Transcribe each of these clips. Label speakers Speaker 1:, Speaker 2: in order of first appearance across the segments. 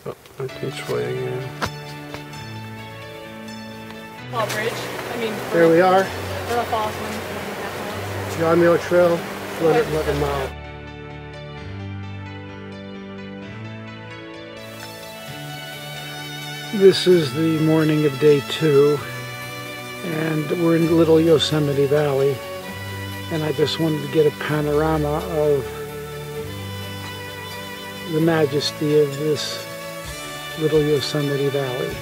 Speaker 1: Oh, each way again.
Speaker 2: Fall Bridge.
Speaker 1: There we are.
Speaker 2: Little Falls, 1.5 miles.
Speaker 1: John Muir Trail, 211 miles. This is the morning of day 2, and we're in Little Yosemite Valley, and I just wanted to get a panorama of the majesty of this Little Yosemite Valley.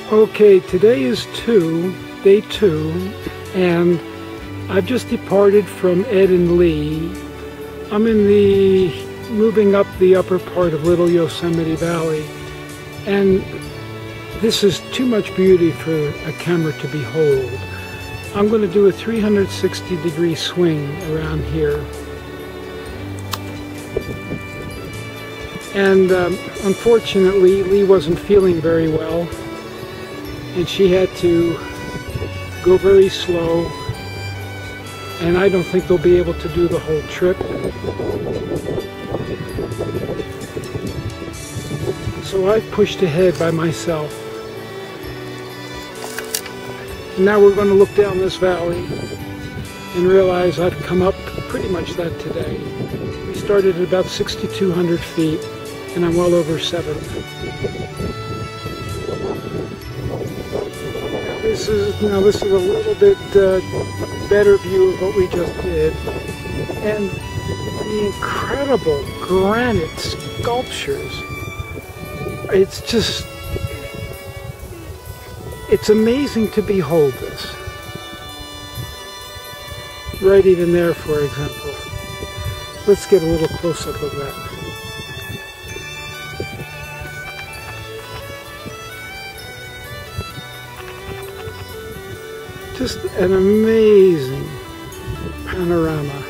Speaker 1: Okay, today is day 2, and I've just departed from Ed and Lee. I'm moving up the upper part of Little Yosemite Valley, and this is too much beauty for a camera to behold. I'm going to do a 360-degree swing around here. And unfortunately, Lee wasn't feeling very well, and she had to go very slow, and I don't think they'll be able to do the whole trip. So I've pushed ahead by myself. And now we're going to look down this valley and realize I've come up pretty much that today. We started at about 6,200 feet, and I'm well over 7. This is a little bit better view of what we just did, and the incredible granite sculptures. It's amazing to behold this. Right even there, for example. Let's get a little close-up of that. Just an amazing panorama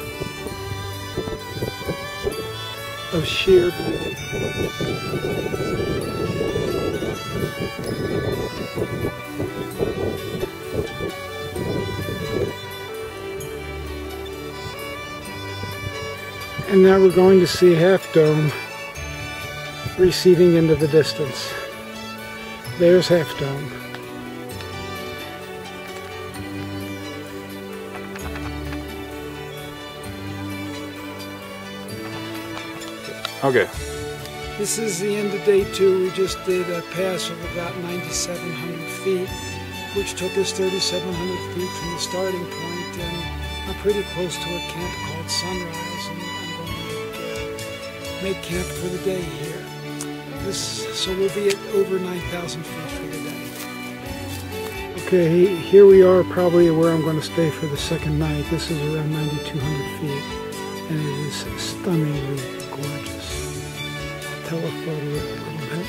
Speaker 1: of sheer beauty. And now we're going to see Half Dome receding into the distance. There's Half Dome. Okay.
Speaker 3: This is the end of day 2. We just did a pass of about 9,700 feet, which took us 3,700 feet from the starting point, and I'm pretty close to a camp called Sunrise, and I'm going to make camp for the day here. So we'll be at over 9,000 feet for the day. Okay, here we are, probably where I'm going to stay for the second night. This is around 9,200 feet, and it is stunningly gorgeous. Telephoto it a little bit.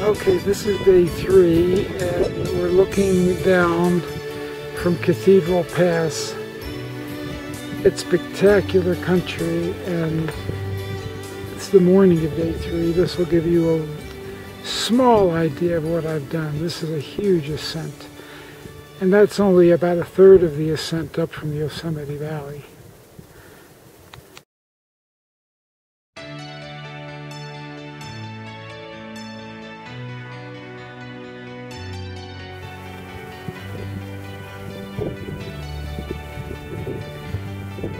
Speaker 3: Okay, this is day 3, and we're looking down from Cathedral Pass. It's spectacular country, and it's the morning of day 3. This will give you a small idea of what I've done. This is a huge ascent. And that's only about 1/3 of the ascent up from the Yosemite Valley.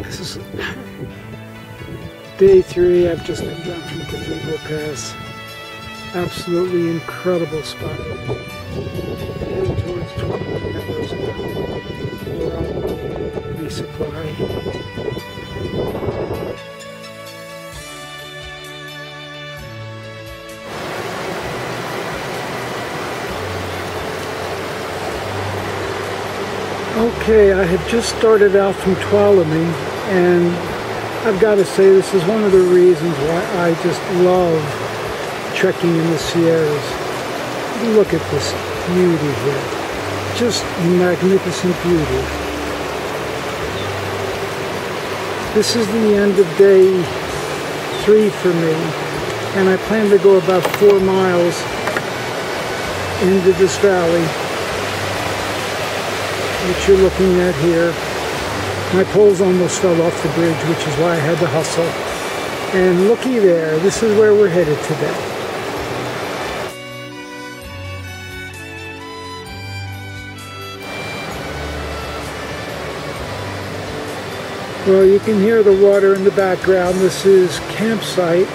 Speaker 3: This is day 3. I've just come down from Cathedral Pass. Absolutely incredible spot. Heading towards 20 meters we're on resupply. Okay, I had just started out from Tuolumne, and I've got to say this is one of the reasons why I just love trekking in the Sierras. Look at this beauty here. Just magnificent beauty.
Speaker 1: This is the end of day 3 for me, and I plan to go about 4 miles into this valley, which you're looking at here. My poles almost fell off the bridge, which is why I had to hustle. And looky there, this is where we're headed today. Well, you can hear the water in the background. This is campsite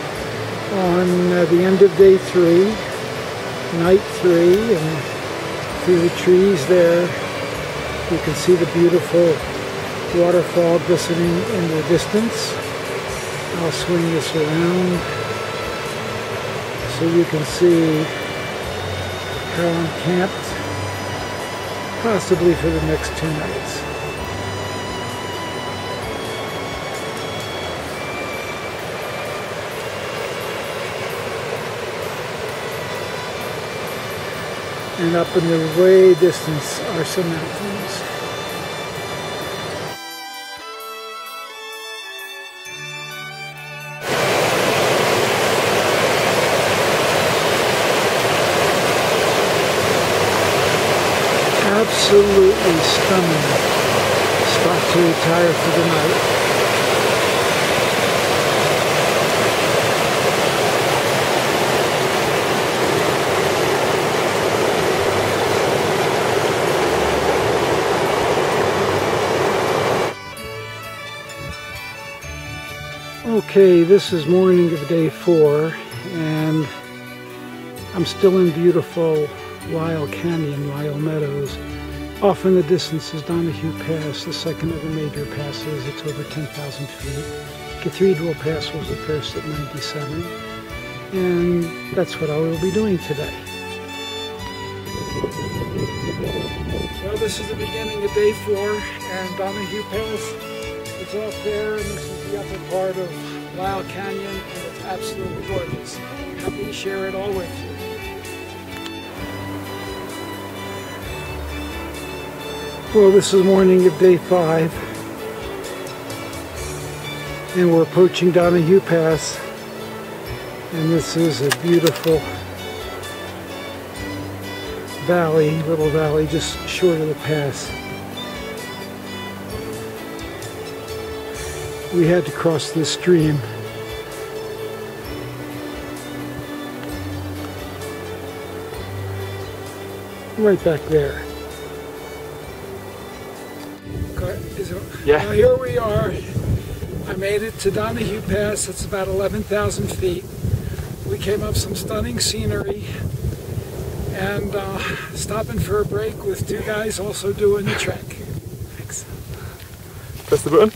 Speaker 1: on the end of day 3, night 3, and through the trees there, you can see the beautiful waterfall glistening in the distance. I'll swing this around so you can see how I'm camped, possibly for the next 2 nights. And up in the way distance are some mountains. Absolutely stunning spot to retire for the night. Okay, this is morning of day 4, and I'm still in beautiful Lyle Canyon, Lyle Meadows. Off in the distance is Donahue Pass, the second of the major passes. It's over 10,000 feet. Cathedral Pass was the first at 97, and that's what I will be doing today.
Speaker 3: Well, this is the beginning of day 4, and Donahue Pass is off there, and this is the upper part of Lyle Canyon, and it's absolutely gorgeous. I'm happy to share it all with you.
Speaker 1: Well, this is morning of day 5, and we're approaching Donahue Pass, and this is a beautiful valley, little valley just short of the pass. We had to cross this stream. Right back there.
Speaker 3: Yeah. Now here we are. I made it to Donahue Pass. It's about 11,000 feet. We came up some stunning scenery and stopping for a break with 2 guys also doing the trek. Thanks.
Speaker 4: Press the button.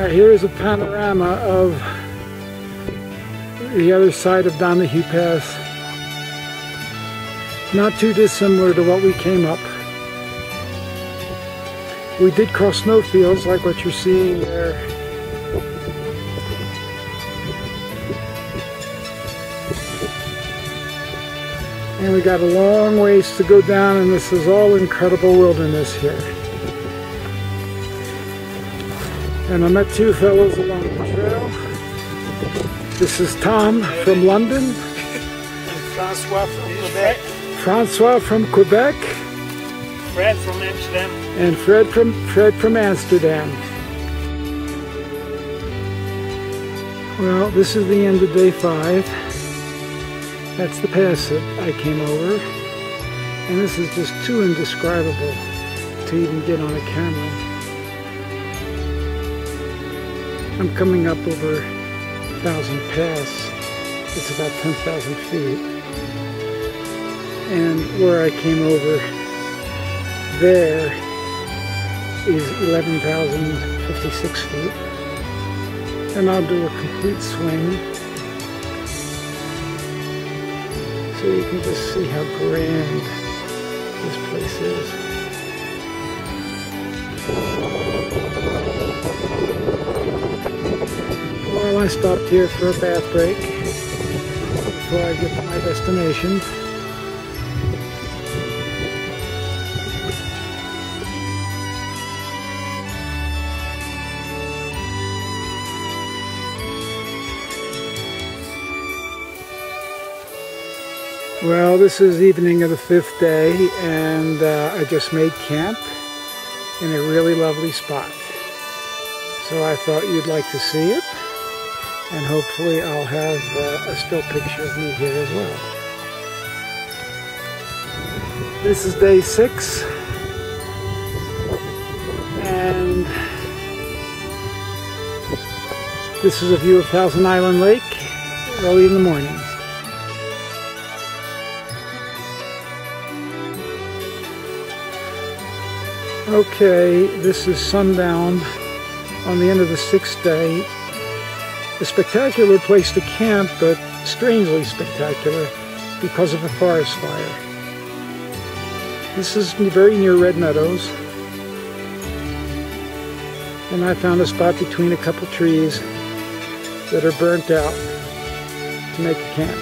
Speaker 1: Here is a panorama of the other side of Donahue Pass. Not too dissimilar to what we came up. We did cross snowfields like what you're seeing there. And we got a long ways to go down, and this is all incredible wilderness here. And I met 2 fellows along the trail. This is Tom from London.
Speaker 3: And Francois from Quebec.
Speaker 1: Francois from Quebec.
Speaker 3: Fred from Amsterdam.
Speaker 1: And Fred from Amsterdam. Well, this is the end of day 5. That's the pass that I came over. And this is just too indescribable to even get on a camera. I'm coming up over 1,000 pass. It's about 10,000 feet. And where I came over there is 11,056 feet. And I'll do a complete swing so you can just see how grand this place is. Well, I stopped here for a bath break before I get to my destination. Well, this is evening of the 5th day, and I just made camp in a really lovely spot. So I thought you'd like to see it, and hopefully I'll have a still picture of me here as well. This is day 6, and this is a view of Thousand Island Lake early in the morning. Okay, this is sundown on the end of the 6th day. A spectacular place to camp, but strangely spectacular because of a forest fire. This is very near Red Meadows, and I found a spot between a couple trees that are burnt out to make a camp.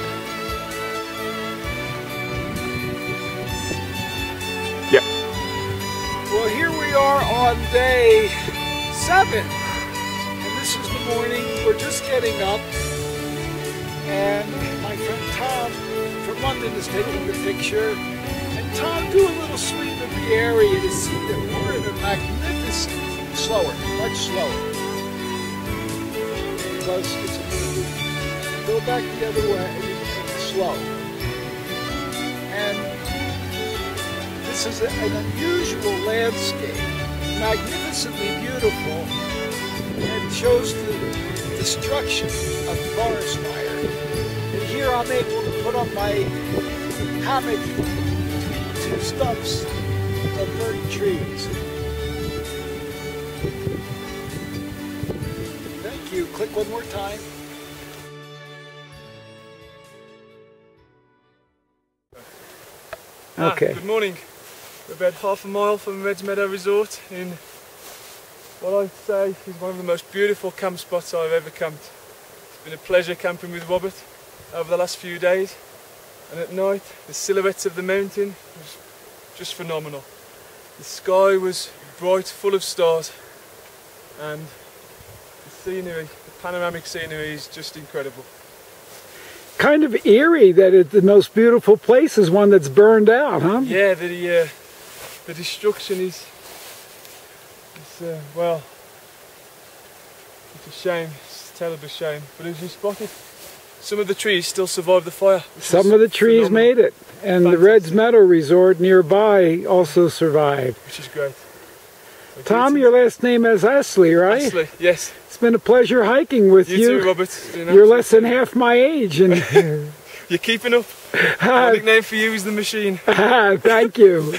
Speaker 3: Well, here we are on day 7, and this is the morning. We're just getting up, and my friend Tom from London is taking the picture. And Tom, do a little sweep of the area to see that we're in a magnificent, much slower, because it's a movie. Go back the other way, and you can make it slow. And this is an unusual landscape, magnificently beautiful, and shows the destruction of forest fire. And here I'm able to put on my hammock to stumps of burning trees. Thank you. Click one more time.
Speaker 1: Okay.
Speaker 4: Good morning. We're about half a mile from Red Meadow Resort in what I'd say is one of the most beautiful camp spots I've ever camped. It's been a pleasure camping with Robert over the last few days, and at night the silhouettes of the mountain was just phenomenal. The sky was bright, full of stars, and the scenery, the panoramic scenery is just incredible.
Speaker 1: Kind of eerie that the most beautiful place is one that's burned out, huh?
Speaker 4: Yeah, the destruction is well, it's a shame, it's a terrible shame. But as you spotted, some of the trees still survived the fire.
Speaker 1: Some of the trees made it, and the Red Meadow Resort nearby also survived.
Speaker 4: Which is great.
Speaker 1: Tom, your last name is Astley, right?
Speaker 4: Astley, yes.
Speaker 1: It's been a pleasure hiking with you.
Speaker 4: You too, Robert.
Speaker 1: You're less than half my age, and
Speaker 4: you're keeping up. My nickname for you is the Machine.
Speaker 1: Thank you.